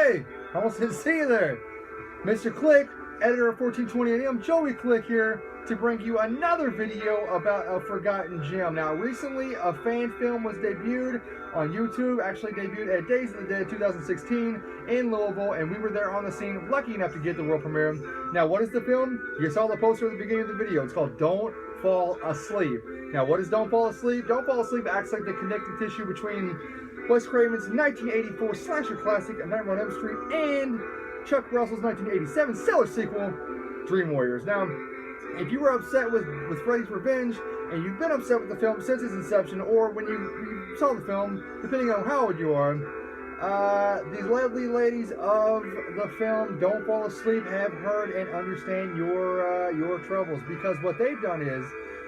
Hey, I almost didn't see you there. Mr. Click, editor of 1428M, Joey Click here to bring you another video about a forgotten gem. Now, recently, a fan film was debuted on YouTube, actually debuted at Days of the Dead 2016 in Louisville, and we were there on the scene, lucky enough to get the world premiere. Now, what is the film? You saw the poster at the beginning of the video. It's called Don't Fall Asleep. Now, what is Don't Fall Asleep? Don't Fall Asleep acts like the connective tissue between Wes Craven's 1984 slasher classic, A Nightmare on Elm Street, and Chuck Russell's 1987 stellar sequel, Dream Warriors. Now, if you were upset with Freddy's Revenge, and you've been upset with the film since its inception, or when you saw the film, depending on how old you are, these lovely ladies of the film Don't Fall Asleep have heard and understand your troubles, because what they've done is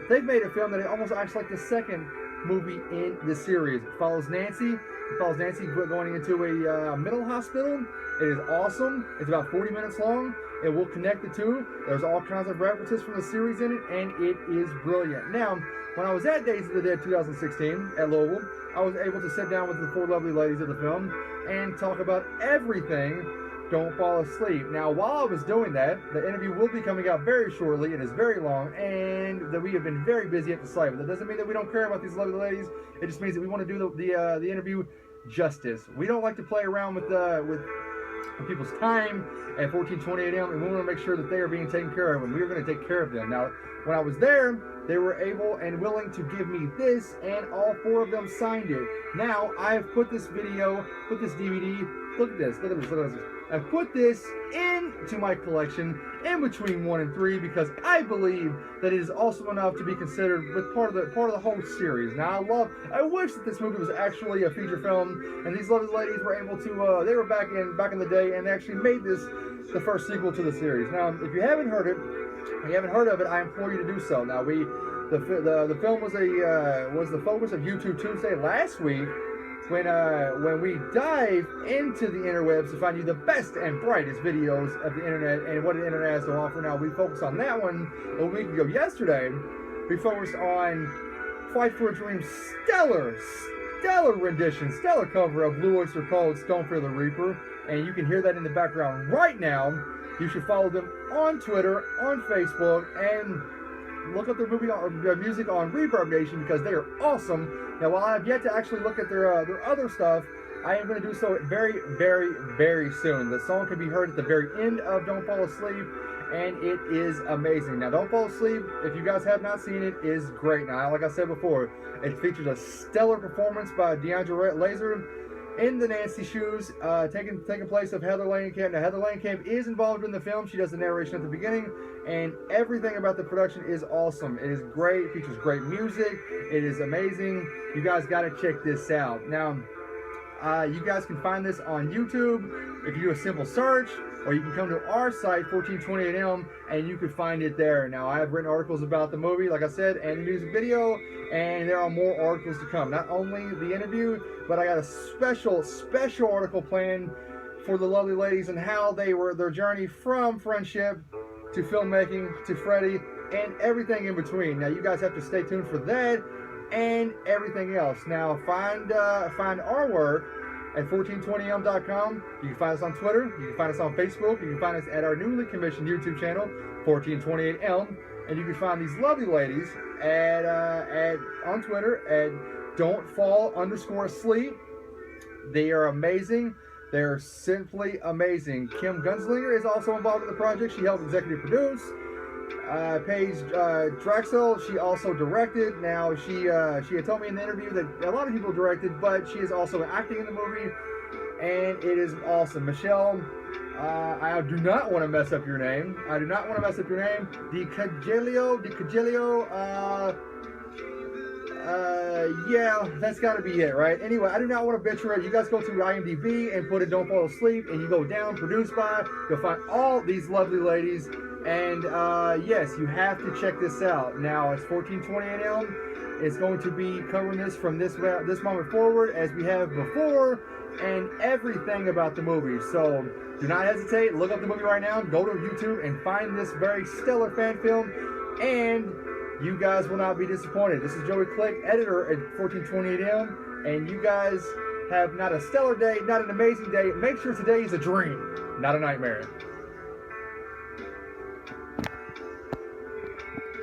they've made a film that it almost acts like the second movie in the series. It follows Nancy going into a mental hospital. It is awesome. It's about 40 minutes long. It will connect the two. There's all kinds of references from the series in it, and it is brilliant. Now, when I was at Days of the Dead 2016 at Louisville, I was able to sit down with the four lovely ladies of the film and talk about everything Don't Fall Asleep. Now, while I was doing that, the interview will be coming out very shortly. It is very long, and that we have been very busy at the site. But that doesn't mean that we don't care about these lovely ladies. It just means that we want to do the interview justice. We don't like to play around with people's time at 1428M, and we want to make sure that they are being taken care of, and we are going to take care of them. Now, when I was there, they were able and willing to give me this, and all four of them signed it. Now, I've put this video, put this DVD, look at this, look at this, look at this. I've put this into my collection in between 1 and 3 because I believe that it is also enough to be considered with part of the whole series. Now, I wish that this movie was actually a feature film, and these lovely ladies were able to. They were back in the day, and they actually made this the first sequel to the series. Now, if you haven't heard of it, I implore you to do so. Now, the film was the focus of YouTube Tuesday last week, when we dive into the interwebs to find you the best and brightest videos of the internet and what the internet has to offer. Now, we focused on that one a week ago. Yesterday, we focused on Fight for a Dream's stellar rendition, stellar cover of Blue Oyster Cult's Don't Fear the Reaper, and you can hear that in the background right now. You should follow them on Twitter, on Facebook, and look up their music on Reverb Nation because they are awesome. Now, while I have yet to actually look at their other stuff, I am going to do so very, very, very soon. The song can be heard at the very end of Don't Fall Asleep, and it is amazing. Now, Don't Fall Asleep, if you guys have not seen it, is great. Now, like I said before, it features a stellar performance by Deandra Laser in the Nancy shoes, taking place of Heather Langenkamp. Now, Heather Langenkamp is involved in the film. She does the narration at the beginning, and everything about the production is awesome. It is great. It features great music. It is amazing. You guys got to check this out. Now, you guys can find this on YouTube if you do a simple search, or you can come to our site, 1428M, and you can find it there. Now, I have written articles about the movie, like I said, and the music video, and there are more articles to come. Not only the interview, but I got a special article planned for the lovely ladies and how their journey from friendship to filmmaking to Freddy and everything in between. Now, you guys have to stay tuned for that and everything else. Now, find our work at 1420m.com. You can find us on Twitter. You can find us on Facebook. You can find us at our newly commissioned YouTube channel, 1428Elm. And you can find these lovely ladies on Twitter at Don't Fall _Asleep. They are amazing. They're simply amazing. Kim Gunslinger is also involved in the project. She helped executive produce. Paige Drexel, she also directed. Now, she had told me in the interview that a lot of people directed, but she is also acting in the movie, and it is awesome. Michelle, I do not want to mess up your name. DiCagelio, yeah, that's got to be it, right? Anyway, I do not want to butcher it. You guys go to IMDb and put in Don't Fall Asleep, and you go down, produced by, you'll find all these lovely ladies. And yes, you have to check this out. Now, it's 1428M. It's going to be covering this from this moment forward as we have before, and everything about the movie. So do not hesitate. Look up the movie right now. Go to YouTube and find this very stellar fan film, and you guys will not be disappointed. This is Joey Click, editor at 1428M, and you guys have not a stellar day, not an amazing day. Make sure today is a dream, not a nightmare.